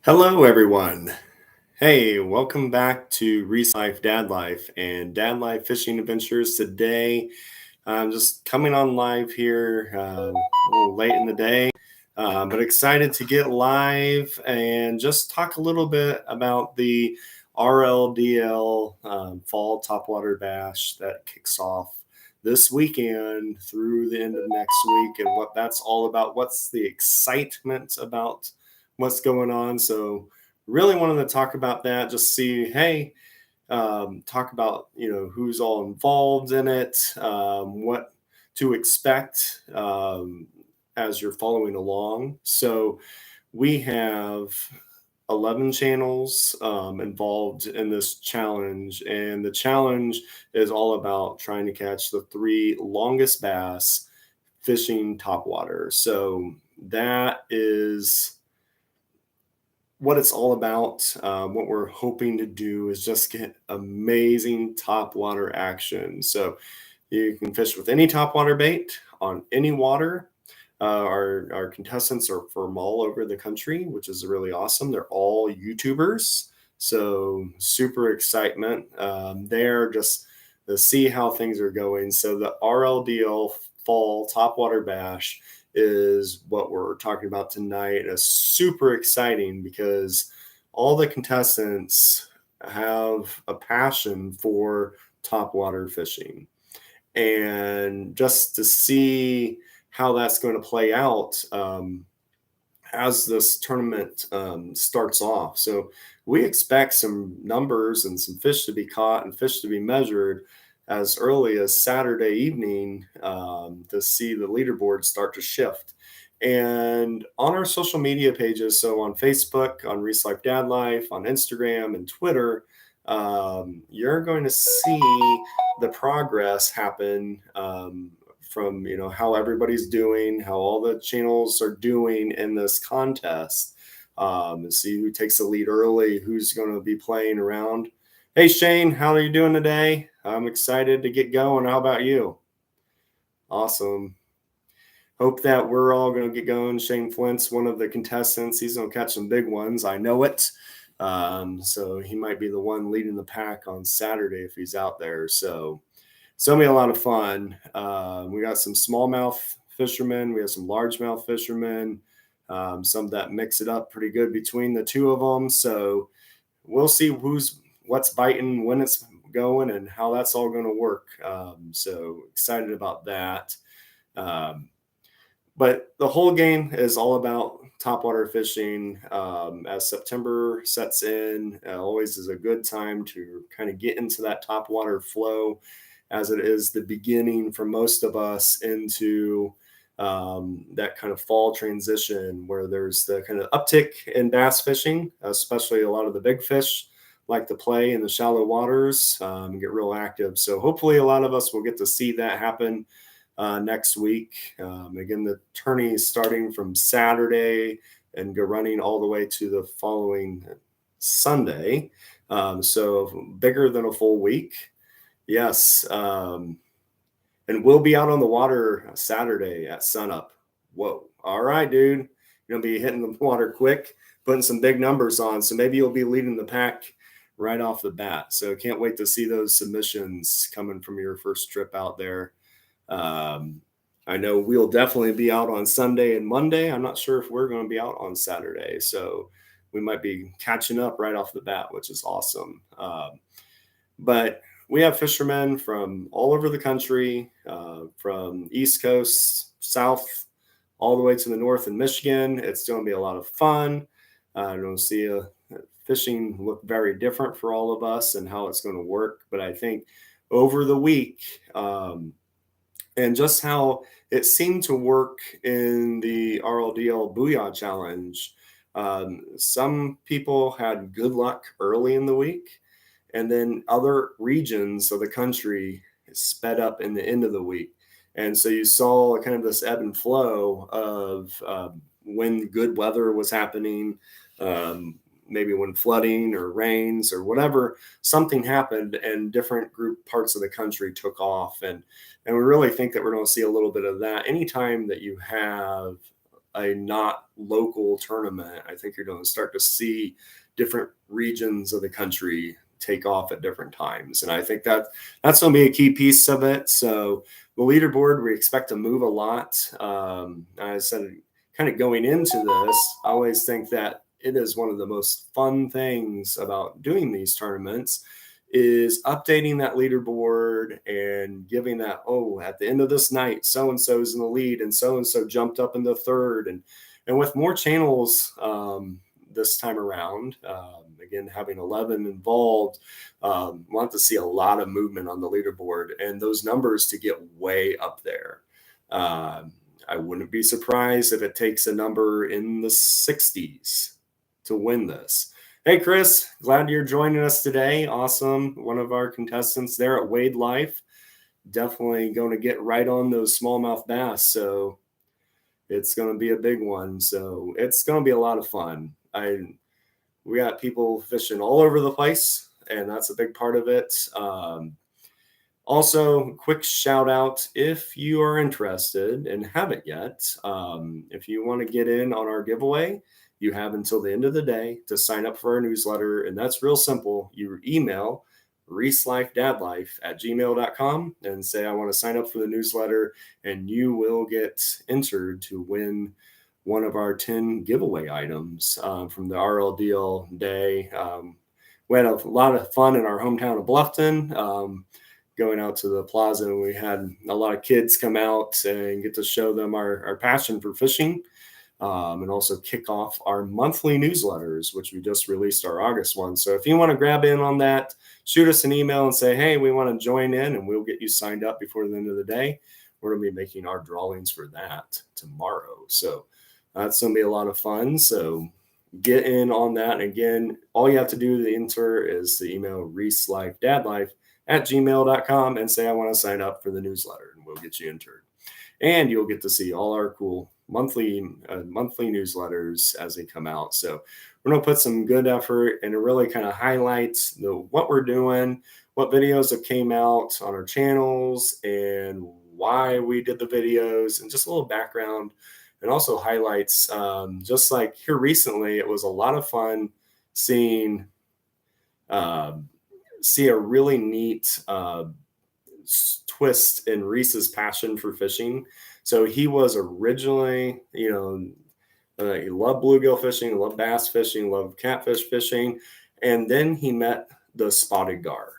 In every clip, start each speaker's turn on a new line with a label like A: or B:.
A: Hello, everyone. Hey, welcome back to Reese Life, Dad Life, and Dad Life Fishing Adventures. Today, I'm just coming on live here a little late in the day, but excited to get live and just talk a little bit about the RLDL Fall Topwater Bash that kicks off this weekend through the end of next week and what that's all about. What's the excitement about what's going on? So, really wanted to talk about that, just see, hey, talk about who's all involved in it, what to expect as you're following along. So we have 11 channels involved in this challenge, and the challenge is all about trying to catch the three longest bass fishing topwater. So that is what it's all about. What we're hoping to do is just get amazing topwater action. So you can fish with any topwater bait on any water. Our contestants are from all over the country, which is really awesome. They're all YouTubers, so super excitement there just to see how things are going. So the RLDL Fall Topwater Bash is what we're talking about tonight. It's super exciting because all the contestants have a passion for topwater fishing. And just to see how that's going to play out as this tournament starts off. So we expect some numbers and some fish to be caught and fish to be measured as early as Saturday evening to see the leaderboard start to shift. And on our social media pages, so on Facebook, on Reese Life Dad Life, on Instagram and Twitter, you're going to see the progress happen from how everybody's doing, how all the channels are doing in this contest, and see who takes the lead early, who's going to be playing around. Hey Shane, how are you doing today? I'm excited to get going. How about you? Awesome. Hope that we're all going to get going. Shane Flint's one of the contestants. He's going to catch some big ones. I know it. So he might be the one leading the pack on Saturday if he's out there. So it's going to be a lot of fun. We got some smallmouth fishermen. We have some largemouth fishermen. Some that mix it up pretty good between the two of them. So we'll see what's biting, when it's going, and how that's all going to work. So excited about that. But the whole game is all about topwater fishing. As September sets in, always is a good time to kind of get into that topwater flow, as it is the beginning for most of us into that kind of fall transition where there's the kind of uptick in bass fishing, especially a lot of the big fish like to play in the shallow waters and get real active. So hopefully a lot of us will get to see that happen next week. Again, the tourney is starting from Saturday and go running all the way to the following Sunday. So bigger than a full week. Yes. And we'll be out on the water Saturday at sunup. Whoa. All right, dude. You're going to be hitting the water quick, putting some big numbers on. So maybe you'll be leading the pack right off the bat. So can't wait to see those submissions coming from your first trip out there. I know we'll definitely be out on Sunday and Monday. I'm not sure if we're going to be out on Saturday. So we might be catching up right off the bat, which is awesome. But we have fishermen from all over the country, from East Coast, South, all the way to the North in Michigan. It's going to be a lot of fun. I don't see fishing look very different for all of us and how it's going to work. But I think over the week, and just how it seemed to work in the RLDL Booyah Challenge, some people had good luck early in the week. And then other regions of the country sped up in the end of the week. And so you saw kind of this ebb and flow of when good weather was happening, maybe when flooding or rains or whatever, something happened and different parts of the country took off. And we really think that we're going to see a little bit of that. Anytime that you have a not local tournament. I think you're going to start to see different regions of the country take off at different times. And I think that's going to be a key piece of it. So the leaderboard, we expect to move a lot. I said, kind of going into this, I always think that it is one of the most fun things about doing these tournaments is updating that leaderboard and giving that, oh, at the end of this night, so-and-so's in the lead and so-and-so jumped up in the third. And with more channels this time around, again, having 11 involved, want to see a lot of movement on the leaderboard and those numbers to get way up there. I wouldn't be surprised if it takes a number in the 60s to win this. Hey, Chris, glad you're joining us today. Awesome. One of our contestants there at Wade Life. Definitely going to get right on those smallmouth bass. So it's going to be a big one. So it's going to be a lot of fun. We got people fishing all over the place, and that's a big part of it. Also, quick shout out, if you are interested and haven't yet, if you want to get in on our giveaway, you have until the end of the day to sign up for our newsletter. And that's real simple. You email reeselifedadlife@gmail.com and say, I want to sign up for the newsletter, and you will get entered to win one of our 10 giveaway items from the RLDL day. We had a lot of fun in our hometown of Bluffton. Going out to the plaza, and we had a lot of kids come out and get to show them our passion for fishing, and also kick off our monthly newsletters, which we just released our August one. So if you want to grab in on that, shoot us an email and say, hey, we want to join in, and we'll get you signed up before the end of the day. We're going to be making our drawings for that tomorrow. So that's going to be a lot of fun. So get in on that. And again, all you have to do to enter is the email reeselifedadlife@gmail.com and say, I want to sign up for the newsletter, and we'll get you entered. And you'll get to see all our cool monthly newsletters as they come out. So we're going to put some good effort, and it really kind of highlights what we're doing, what videos have came out on our channels, and why we did the videos, and just a little background, and also highlights, just like here recently, it was a lot of fun seeing see a really neat twist in Reese's passion for fishing. So he was originally, he loved bluegill fishing, loved bass fishing, loved catfish fishing. And then he met the spotted gar.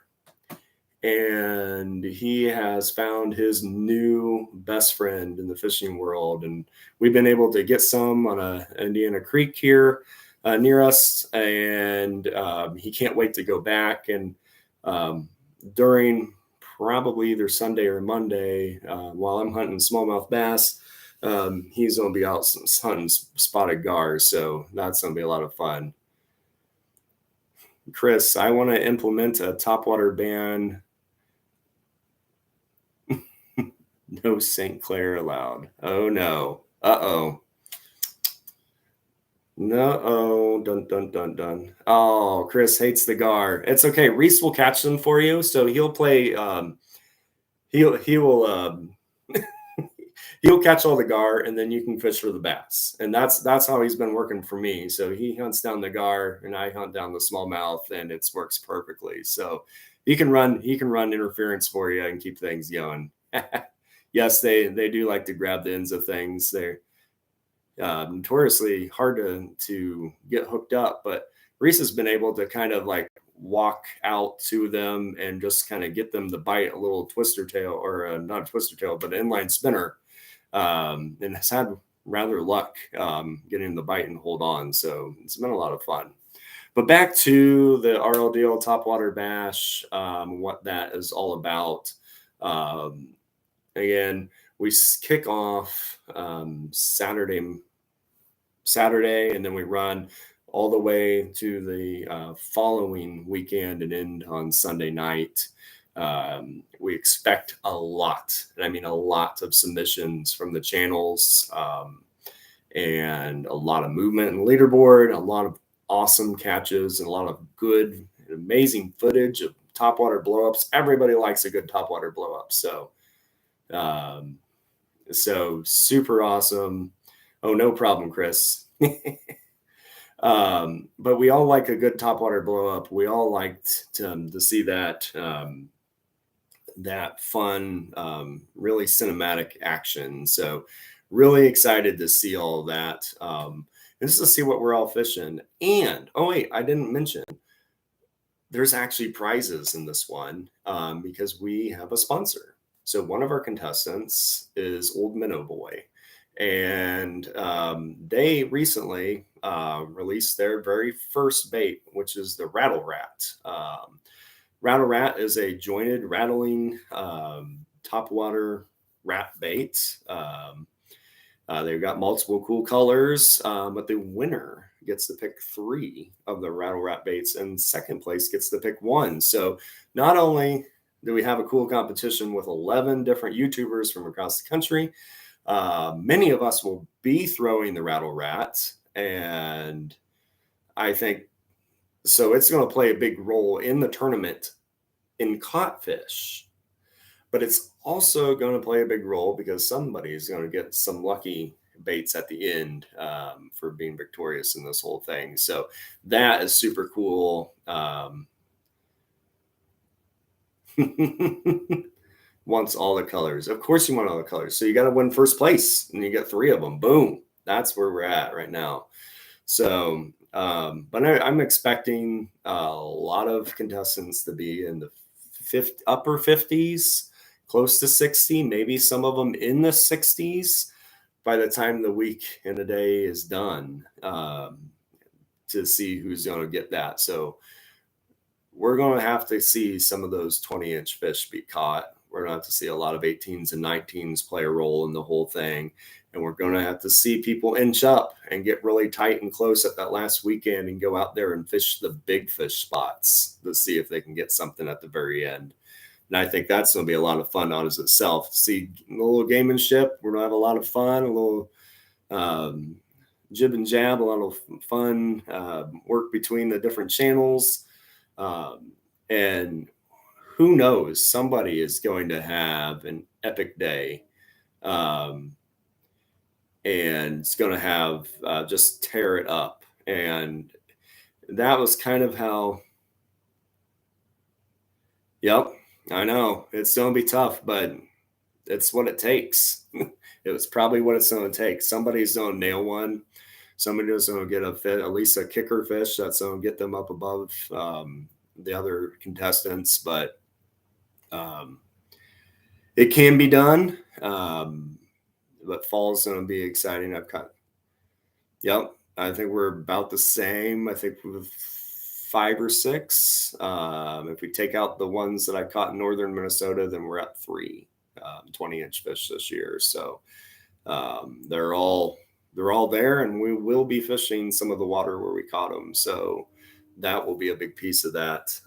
A: And he has found his new best friend in the fishing world. And we've been able to get some on Indiana Creek here near us. And he can't wait to go back. And during probably either Sunday or Monday, while I'm hunting smallmouth bass, he's going to be out hunting spotted gars. So that's going to be a lot of fun. Chris, I want to implement a topwater ban. No St. Clair allowed. Oh, no. Uh-oh. No, dun, dun, dun, dun. Oh, Chris hates the gar. It's okay. Reese will catch them for you. So he'll play, he will he'll catch all the gar, and then you can fish for the bass. And that's how he's been working for me. So he hunts down the gar, and I hunt down the smallmouth, and it works perfectly. So he can run interference for you and keep things going. Yes, they do like to grab the ends of things. They're notoriously hard to get hooked up, but Reese has been able to kind of like walk out to them and just kind of get them to bite a little twister tail, or not a twister tail, but an inline spinner, and has had rather luck getting the bite and hold on. So it's been a lot of fun. But back to the RLDL Topwater Bash, what that is all about. Again, we kick off Saturday, and then we run all the way to the following weekend and end on Sunday night. We expect a lot, and I mean a lot of submissions from the channels, and a lot of movement in the leaderboard, a lot of awesome catches, and a lot of good, amazing footage of topwater blowups. Everybody likes a good topwater blowup. So super awesome. Oh, no problem, Chris. But we all like a good topwater blow up. We all liked to see that that fun, really cinematic action. So really excited to see all of that. And just to see what we're all fishing. And oh wait, I didn't mention there's actually prizes in this one because we have a sponsor. So one of our contestants is Old Minnow Boy, and they recently released their very first bait, which is the Rattle Rat. Rattle Rat is a jointed rattling topwater rat bait. They've got multiple cool colors, but the winner gets to pick 3 of the Rattle Rat baits, and second place gets to pick 1. So not only do we have a cool competition with 11 different YouTubers from across the country, many of us will be throwing the Rattle Rat, and I think so it's going to play a big role in the tournament in caught fish, but it's also going to play a big role because somebody's going to get some lucky baits at the end for being victorious in this whole thing. So that is super cool. Wants all the colors. Of course you want all the colors. So you got to win first place and you get 3 of them. Boom. That's where we're at right now. So, but I'm expecting a lot of contestants to be in the upper 50s, close to 60, maybe some of them in the 60s by the time the week and the day is done, to see who's going to get that. So we're going to have to see some of those 20-inch fish be caught. We're going to have to see a lot of 18s and 19s play a role in the whole thing. And we're going to have to see people inch up and get really tight and close at that last weekend and go out there and fish the big fish spots to see if they can get something at the very end. And I think that's going to be a lot of fun on as itself. See a little gamemanship. We're going to have a lot of fun, a little jib and jab, a lot of fun work between the different channels. And who knows, somebody is going to have an epic day. And it's going to have just tear it up. And that was kind of how, yep, I know it's going to be tough, but it's what it takes. It was probably what it's going to take. Somebody's going to nail one. Somebody's going to get a fit, at least a kicker fish that's going to get them up above the other contestants. But it can be done. But fall's going to be exciting. Yep, I think we're about the same. I think with 5 or 6. If we take out the ones that I caught in northern Minnesota, then we're at 3 20-inch fish this year. So they're all there, and we will be fishing some of the water where we caught them. So that will be a big piece of that.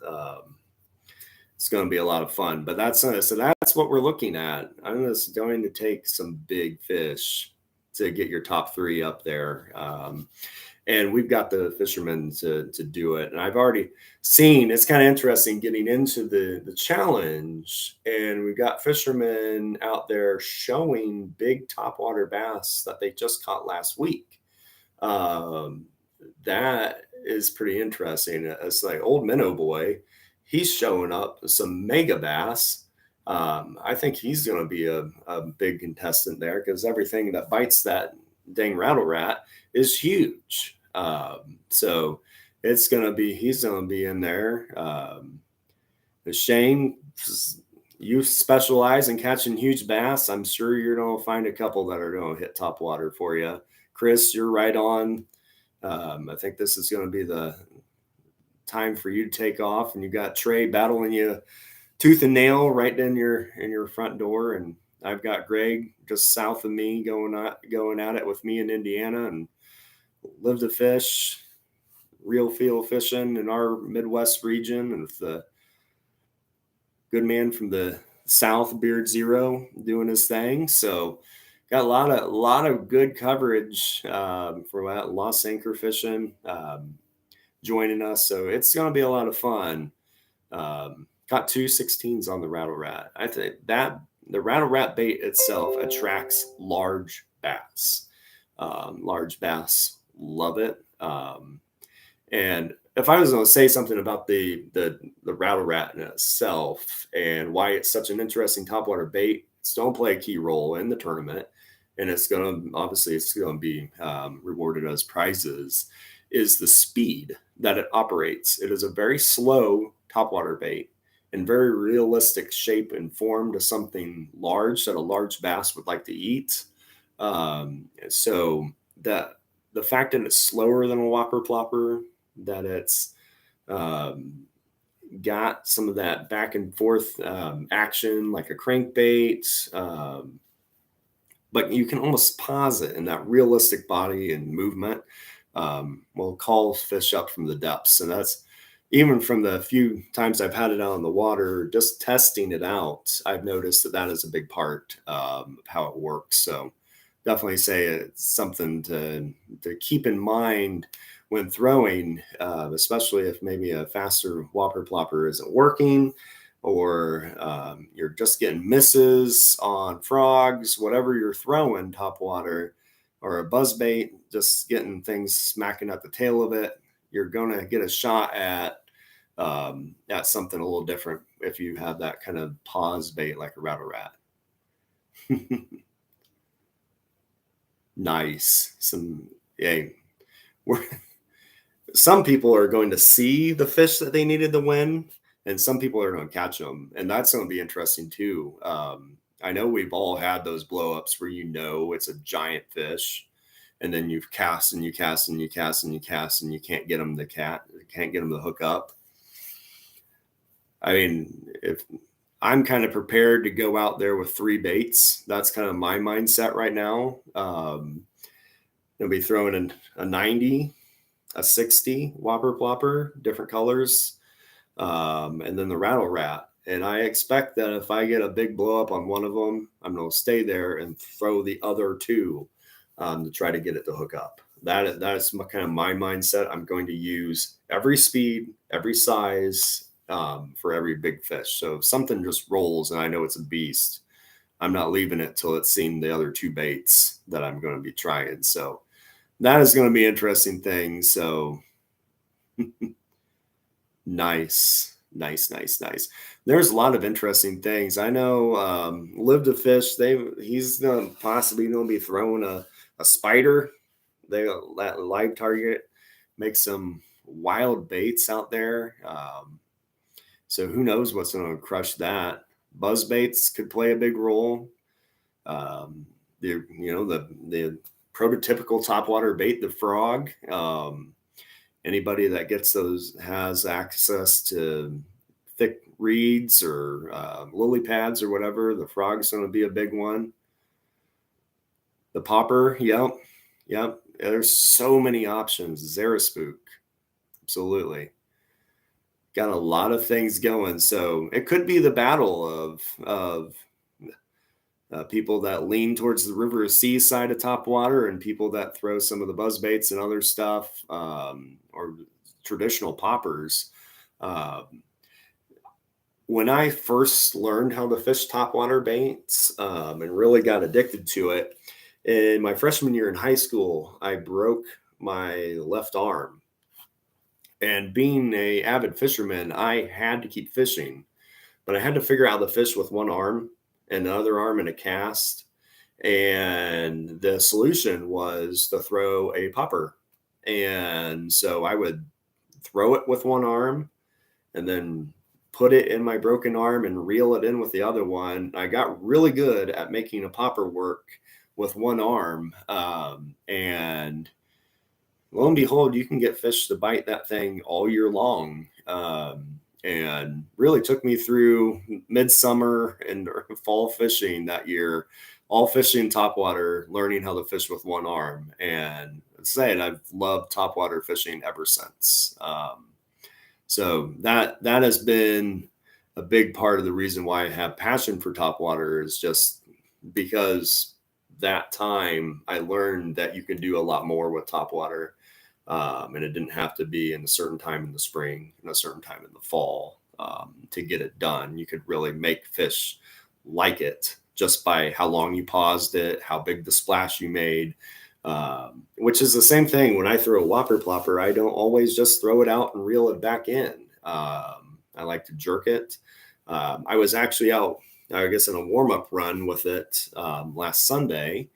A: It's going to be a lot of fun, but that's what we're looking at. I'm just going to take some big fish to get your top 3 up there. And we've got the fishermen to do it. And I've already seen, it's kind of interesting getting into the challenge, and we've got fishermen out there showing big topwater bass that they just caught last week. That is pretty interesting. It's like Old Minnow Boy. He's showing up some mega bass. I think he's going to be a big contestant there because everything that bites that dang rattle rat is huge. So it's going to be, he's going to be in there. Shane, you specialize in catching huge bass. I'm sure you're going to find a couple that are going to hit top water for you. Chris, you're right on. I think this is going to be the time for you to take off, and you got Trey battling you tooth and nail right in your front door, and I've got Greg just south of me going at it with me in Indiana, and live to fish, real feel fishing in our Midwest region, and with the good man from the South, Beard Zero, doing his thing. So got a lot of good coverage for that Lost Anchor Fishing joining us. So it's going to be a lot of fun. Got 2 16s on the Rattle Rat. I think that the Rattle Rat bait itself attracts large bass. Large bass love it. And if I was going to say something about the rattle rat in itself and why it's such an interesting topwater bait, it's going to play a key role in the tournament, and it's going to obviously it's going to be rewarded as prizes. Is the speed that it operates? It is a very slow topwater bait and very realistic shape and form to something large that a large bass would like to eat. So that the fact that it's slower than a whopper plopper, that it's um, got some of that back and forth action like a crankbait, but you can almost pause it in that realistic body and movement. Will call fish up from the depths, and that's even from the few times I've had it out in the water, just testing it out. I've noticed that that is a big part of how it works. So definitely say it's something to keep in mind when throwing, especially if maybe a faster whopper plopper isn't working, or you're just getting misses on frogs, whatever you're throwing top water, or a buzz bait, just getting things smacking at the tail of it. You're going to get a shot at something a little different if you have that kind of pause bait like a rattle rat. Nice. We're, some people are going to see the fish that they needed to win, and some people are going to catch them, and that's going to be interesting too. I know we've all had those blow ups where it's a giant fish, and then you've cast and you cast and you cast and you cast and you can't get them to hook up. I mean, if I'm kind of prepared to go out there with 3 baits, that's kind of my mindset right now. I'll be throwing in a 90, a 60 whopper plopper, different colors, and then the rattle rat. And I expect that if I get a big blow up on one of them, I'm going to stay there and throw the other 2 to try to get it to hook up. That is kind of my mindset. I'm going to use every speed, every size for every big fish. So if something just rolls and I know it's a beast, I'm not leaving it till it's seen the other 2 baits that I'm going to be trying. So that is going to be an interesting thing. So nice. There's a lot of interesting things. I know Live to Fish, he's going to possibly be throwing a spider. That live target, make some wild baits out there. So who knows what's going to crush that. Buzz baits could play a big role. The prototypical topwater bait, the frog. Anybody that gets those has access to thick reeds or lily pads or whatever. The frog's going to be a big one. The popper, yep. There's so many options. Xeraspook, absolutely. Got a lot of things going. So it could be the battle of people that lean towards the river or sea side of topwater and people that throw some of the buzz baits and other stuff, or traditional poppers. When I first learned how to fish topwater baits and really got addicted to it, in my freshman year in high school, I broke my left arm. And being an avid fisherman, I had to keep fishing, but I had to figure out how to fish with one arm and the other arm in a cast. And the solution was to throw a popper. And so I would throw it with one arm and then put it in my broken arm and reel it in with the other one. I got really good at making a popper work with one arm. And lo and behold, you can get fish to bite that thing all year long. And really took me through midsummer and fall fishing that year, all fishing topwater, learning how to fish with one arm. And I've loved topwater fishing ever since. So that has been a big part of the reason why I have passion for topwater, is just because that time I learned that you can do a lot more with topwater. And it didn't have to be in a certain time in the spring and a certain time in the fall to get it done. You could really make fish like it just by how long you paused it, how big the splash you made. which is the same thing. When I throw a whopper plopper, I don't always just throw it out and reel it back in. I like to jerk it. I was actually out, I guess, in a warm-up run with it last Sunday,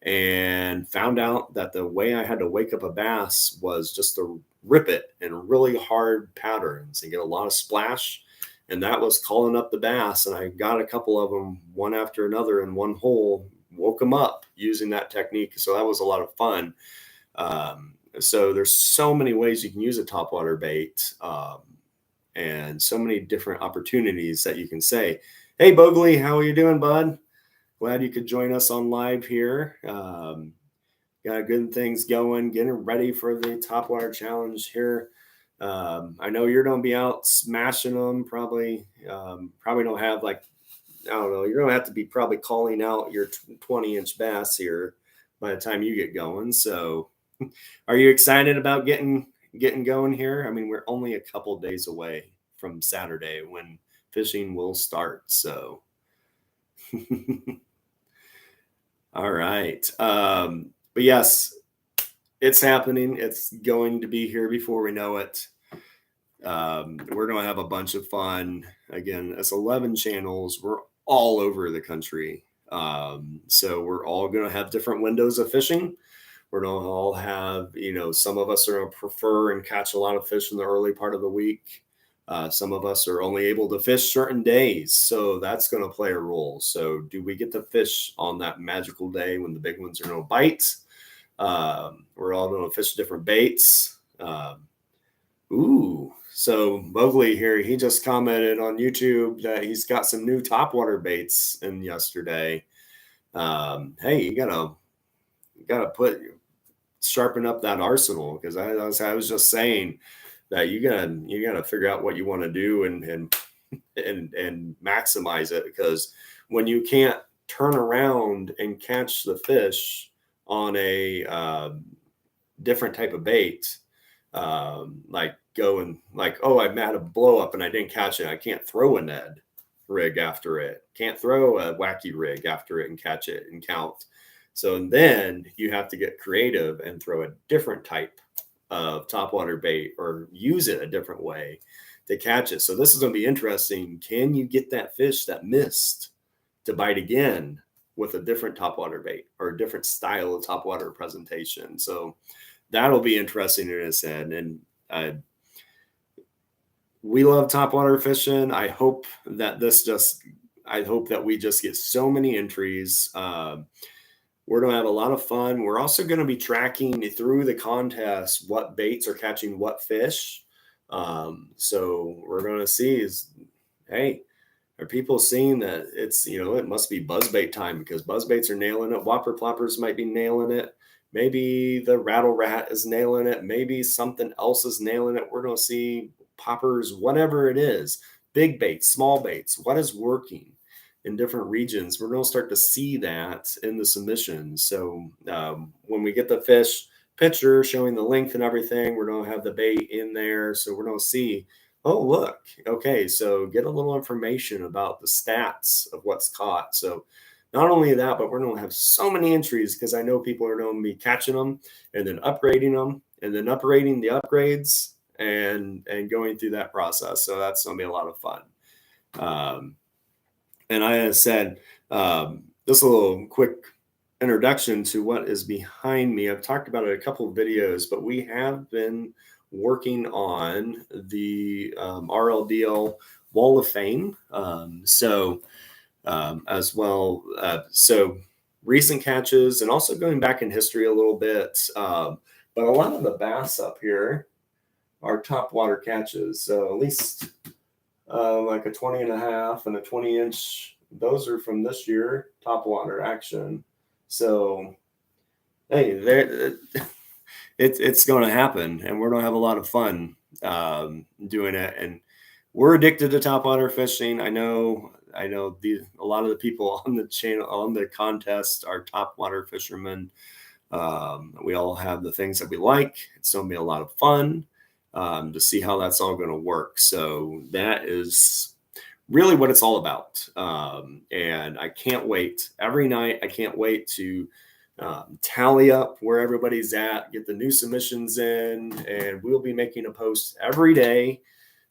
A: and found out that the way I had to wake up a bass was just to rip it in really hard patterns and get a lot of splash. And that was calling up the bass. And I got a couple of them one after another in one hole, woke them up using that technique. So that was a lot of fun. So there's so many ways you can use a topwater bait, and so many different opportunities that you can say, hey, Bogley, how are you doing, bud? Glad you could join us on live here. Got good things going, getting ready for the Topwater Challenge here. I know you're going to be out smashing them. Probably don't have, like, I don't know. You're going to have to be probably calling out your 20-inch bass here by the time you get going. So, are you excited about getting going here? I mean, we're only a couple days away from Saturday when fishing will start. So. All right. But yes, it's happening. It's going to be here before we know it. We're going to have a bunch of fun. Again, it's 11 channels. We're all over the country. So we're all going to have different windows of fishing. We're going to all have, some of us are going to prefer and catch a lot of fish in the early part of the week. Some of us are only able to fish certain days, so that's going to play a role. So do we get to fish on that magical day when the big ones are going to bite? We're all going to fish different baits. So Mowgli here, he just commented on YouTube that he's got some new topwater baits in yesterday. Hey, you gotta sharpen up that arsenal, because I was just saying that you gotta figure out what you want to do and maximize it, because when you can't turn around and catch the fish on a different type of bait, like I had a blow up and I didn't catch it, I can't throw a Ned rig after it, can't throw a wacky rig after it and catch it and count. So then you have to get creative and throw a different type of topwater bait or use it a different way to catch it. So this is going to be interesting. Can you get that fish that missed to bite again with a different topwater bait or a different style of topwater presentation? So that'll be interesting in its end. And we love topwater fishing. I hope that we just get so many entries. We're going to have a lot of fun. We're also going to be tracking through the contest what baits are catching what fish. So we're going to see hey, are people seeing that it's, it must be buzzbait time, because buzzbaits are nailing it. Whopper ploppers might be nailing it. Maybe the rattle rat is nailing it. Maybe something else is nailing it. We're going to see poppers, whatever it is, big baits, small baits, what is working in different regions. We're going to start to see that in the submissions. So when we get the fish picture showing the length and everything, we're going to have the bait in there. So we're going to see, oh, look, okay, so get a little information about the stats of what's caught. So not only that, but we're going to have so many entries, because I know people are going to be catching them and then upgrading them and then upgrading the upgrades and going through that process. So that's going to be a lot of fun. And I said, this little quick introduction to what is behind me. I've talked about it a couple of videos, but we have been working on the RLDL Wall of Fame. As well. So recent catches and also going back in history a little bit. But a lot of the bass up here are topwater catches. So at least like a 20 and a half and a 20-inch. Those are from this year, topwater action. So, hey, it's going to happen, and we're going to have a lot of fun doing it. And we're addicted to topwater fishing. I know a lot of the people on the channel, on the contest, are topwater fishermen. We all have the things that we like. It's going to be a lot of fun to see how that's all going to work. So that is really what it's all about. And I can't wait. Every night, I can't wait to tally up where everybody's at, get the new submissions in, and we'll be making a post every day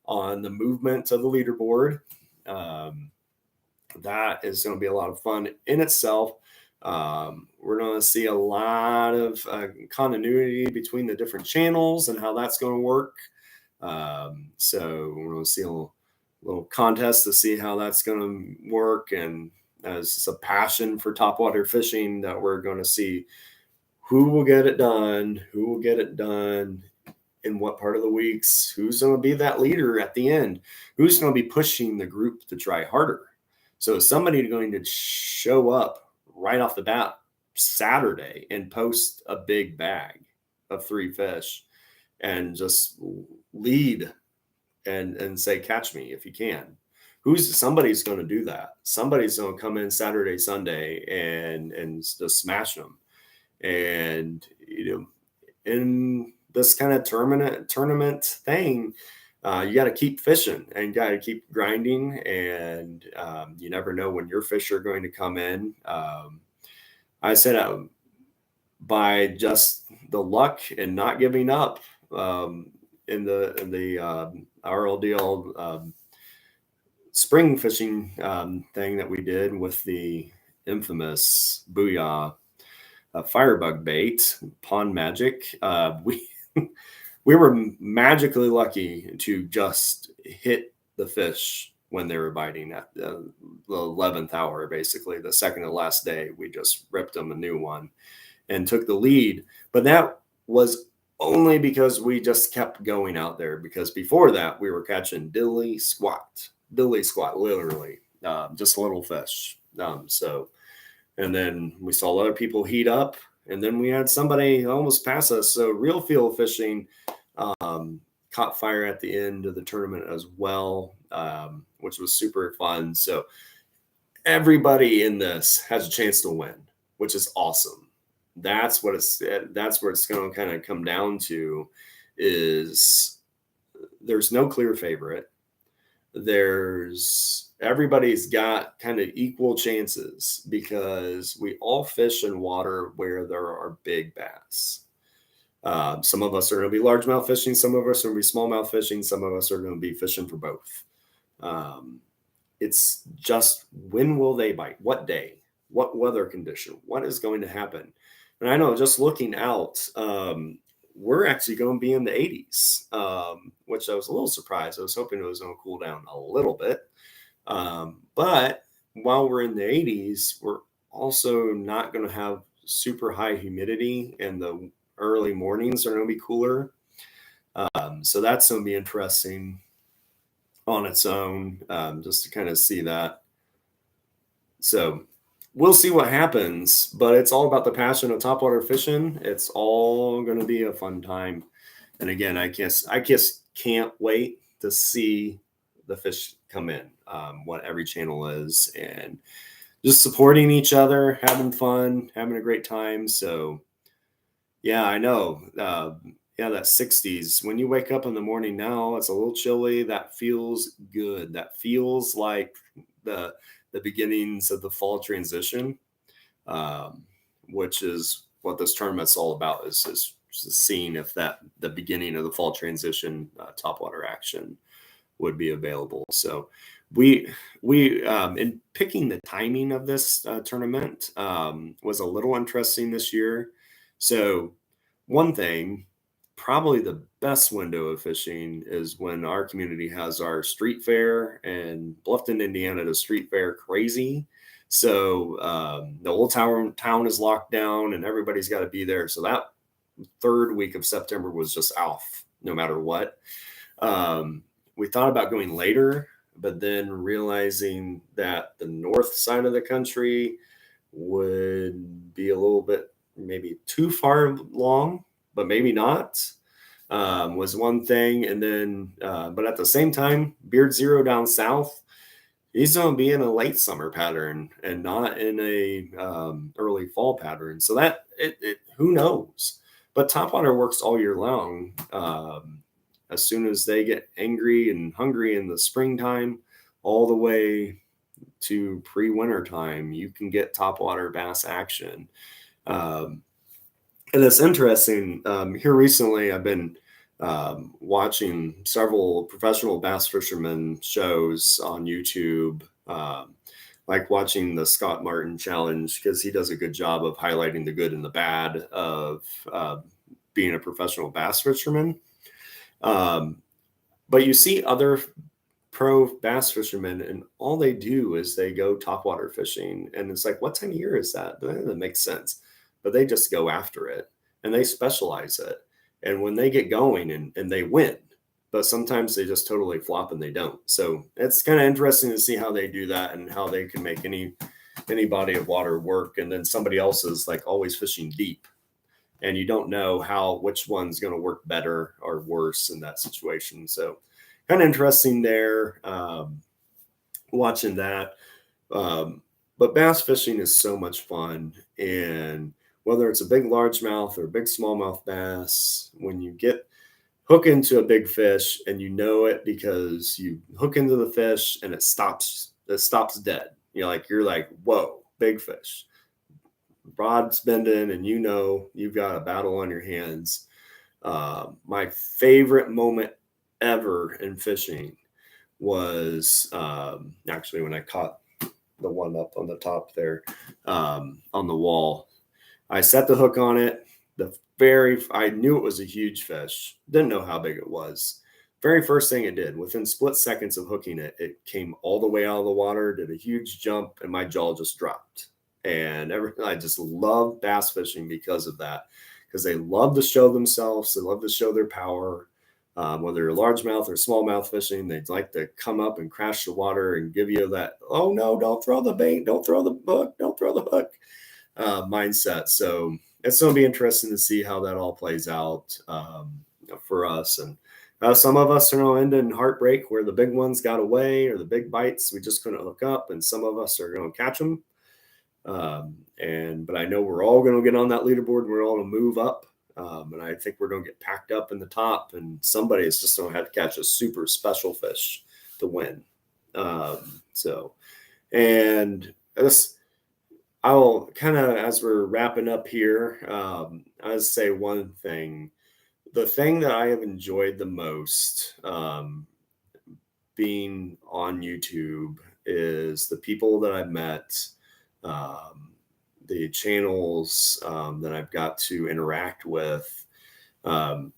A: on the movement of the leaderboard. That is going to be a lot of fun in itself. We're going to see a lot of continuity between the different channels and how that's going to work. So we're going to see a little contest to see how that's going to work. And as a passion for topwater fishing, that we're going to see who will get it done, in what part of the weeks, who's going to be that leader at the end, who's going to be pushing the group to try harder. So is somebody going to show up right off the bat Saturday and post a big bag of 3 fish and just lead and say, catch me if you can? Somebody's going to do that. Somebody's going to come in Saturday, Sunday and just smash them. And, in this kind of tournament thing, you got to keep fishing and got to keep grinding, and you never know when your fish are going to come in. I said by just the luck and not giving up in the RLDL spring fishing thing that we did with the infamous Booyah firebug bait, Pond Magic. We were magically lucky to just hit the fish when they were biting at the 11th hour, basically the second to last day. We just ripped them a new one and took the lead. But that was only because we just kept going out there, because before that we were catching dilly squat, literally, just little fish. And then we saw other people heat up, and then we had somebody almost pass us. So real field fishing caught fire at the end of the tournament as well, which was super fun. So everybody in this has a chance to win, which is awesome. That's where it's going to kind of come down to, is there's no clear favorite. Everybody's got kind of equal chances, because we all fish in water where there are big bass. Some of us are going to be largemouth fishing, some of us are going to be smallmouth fishing, some of us are going to be fishing for both. It's just, when will they bite? What day? What weather condition? What is going to happen? And I know, just looking out, we're actually going to be in the 80s, which I was a little surprised. I was hoping it was going to cool down a little bit. But while we're in the 80s, we're also not going to have super high humidity, and the early mornings are going to be cooler. So that's going to be interesting on its own, just to kind of see that. So we'll see what happens, but it's all about the passion of topwater fishing. It's all going to be a fun time. And again, I guess can't wait to see the fish come in, what every channel is, and just supporting each other, having fun, having a great time. So yeah, I know. That 60s, when you wake up in the morning now, it's a little chilly. That feels good. That feels like the beginnings of the fall transition, which is what this tournament's all about, is seeing if the beginning of the fall transition topwater action would be available. So we in picking the timing of this tournament was a little interesting this year. So one thing, probably the best window of fishing, is when our community has our street fair, and Bluffton, Indiana does street fair crazy. So the old town is locked down and everybody's got to be there. So that third week of September was just off no matter what. We thought about going later, but then realizing that the north side of the country would be a little bit maybe too far along, but maybe not, was one thing. And then, but at the same time, Beard Zero down south, he's going to be in a late summer pattern and not in a early fall pattern. So that who knows? But topwater works all year long. As soon as they get angry and hungry in the springtime, all the way to pre-winter time, you can get topwater bass action. Um, and it's interesting. Here recently, I've been watching several professional bass fishermen shows on YouTube, like watching the Scott Martin Challenge, because he does a good job of highlighting the good and the bad of being a professional bass fisherman. Um, but you see other pro bass fishermen, and all they do is they go topwater fishing. And it's like, what time of year is that? That makes sense. But they just go after it and they specialize it. And when they get going and they win, but sometimes they just totally flop and they don't. So it's kind of interesting to see how they do that and how they can make any body of water work. And then somebody else is like always fishing deep, and you don't know which one's going to work better or worse in that situation. So kind of interesting there, watching that. But bass fishing is so much fun. And whether it's a big largemouth or a big smallmouth bass, when you hook into a big fish and you know it because you hook into the fish and it stops dead. You're like, whoa, big fish. Rod's bending and you've got a battle on your hands. My favorite moment ever in fishing was actually when I caught the one up on the top there, on the wall. I set the hook on it. I knew it was a huge fish. Didn't know how big it was. Very first thing it did, within split seconds of hooking it, it came all the way out of the water, did a huge jump, and my jaw just dropped. And I just love bass fishing because of that, because they love to show themselves. They love to show their power. Whether you're largemouth or smallmouth fishing, they'd like to come up and crash the water and give you that, oh no, don't throw the bait, don't throw the hook, don't throw the hook mindset. So it's going to be interesting to see how that all plays out for us. And some of us are going to end in heartbreak where the big ones got away, or the big bites we just couldn't hook up, and some of us are going to catch them. But I know we're all going to get on that leaderboard. We're all going to move up. And I think we're going to get packed up in the top, and somebody is just going to have to catch a super special fish to win. And this, I'll kind of, as we're wrapping up here, I'll say one thing. The thing that I have enjoyed the most being on YouTube is the people that I've met, the channels that I've got to interact with, and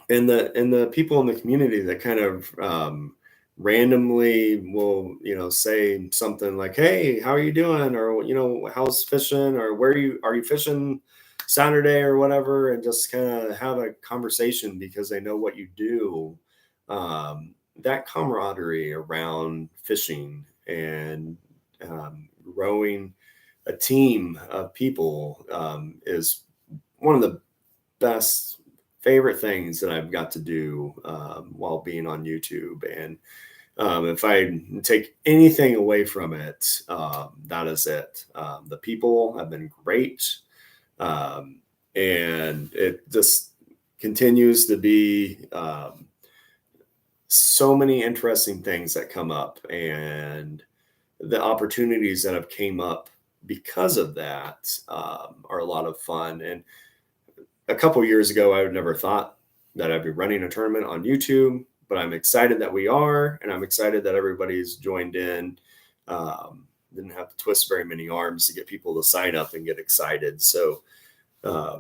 A: the people in the community that kind of randomly will say something like, hey, how are you doing, or how's fishing, or are you fishing Saturday or whatever, and just kind of have a conversation because they know what you do. That camaraderie around fishing and growing a team of people is one of the best favorite things that I've got to do while being on YouTube. And if I take anything away from it, that is it. The people have been great. And it just continues to be so many interesting things that come up, and the opportunities that have came up because of that are a lot of fun. And a couple years ago, I would never thought that I'd be running a tournament on YouTube, but I'm excited that we are, and I'm excited that everybody's joined in. Didn't have to twist very many arms to get people to sign up and get excited. So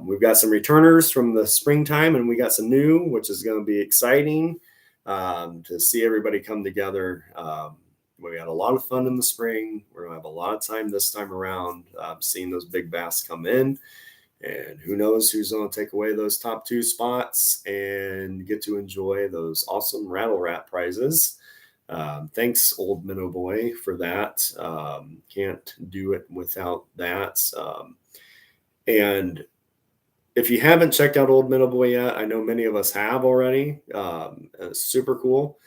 A: we've got some returners from the springtime, and we got some new, which is going to be exciting to see everybody come together. We had a lot of fun in the spring. We're going to have a lot of time this time around seeing those big bass come in. And who knows who's going to take away those top 2 spots and get to enjoy those awesome Rattle Rat prizes. Thanks, Old Minnow Boy, for that. Can't do it without that. And if you haven't checked out Old Minnow Boy yet, I know many of us have already. It's super cool.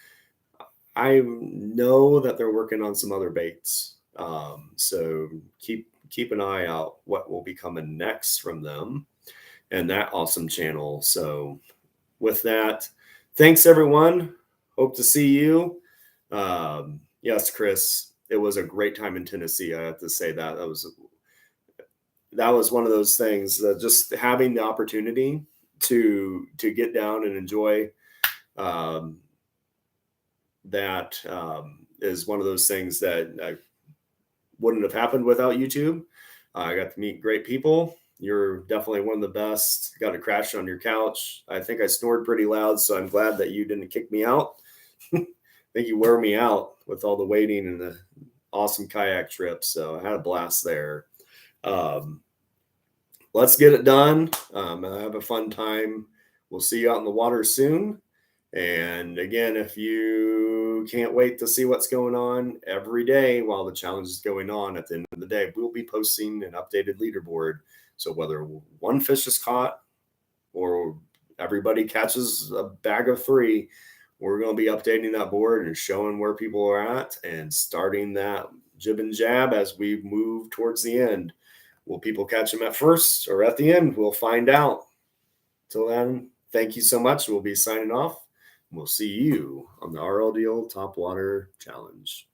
A: I know that they're working on some other baits. So keep an eye out what will be coming next from them and that awesome channel. So with that, thanks everyone. Hope to see you. Yes, Chris, it was a great time in Tennessee. I have to say that was that was one of those things that just having the opportunity to get down and enjoy um, that is one of those things that I wouldn't have happened without YouTube. I got to meet great people. You're definitely one of the best. Got to crash on your couch. I think I snored pretty loud, so I'm glad that you didn't kick me out. I think you wear me out with all the waiting and the awesome kayak trip. So I had a blast there. Um, let's get it done. Have a fun time. We'll see you out in the water soon. And again, if you can't wait to see what's going on every day while the challenge is going on, at the end of the day, we'll be posting an updated leaderboard. So whether one fish is caught or everybody catches a bag of 3, we're going to be updating that board and showing where people are at and starting that jib and jab as we move towards the end. Will people catch them at first or at the end? We'll find out. Till then, thank you so much. We'll be signing off. We'll see you on the RLDL Topwater Challenge.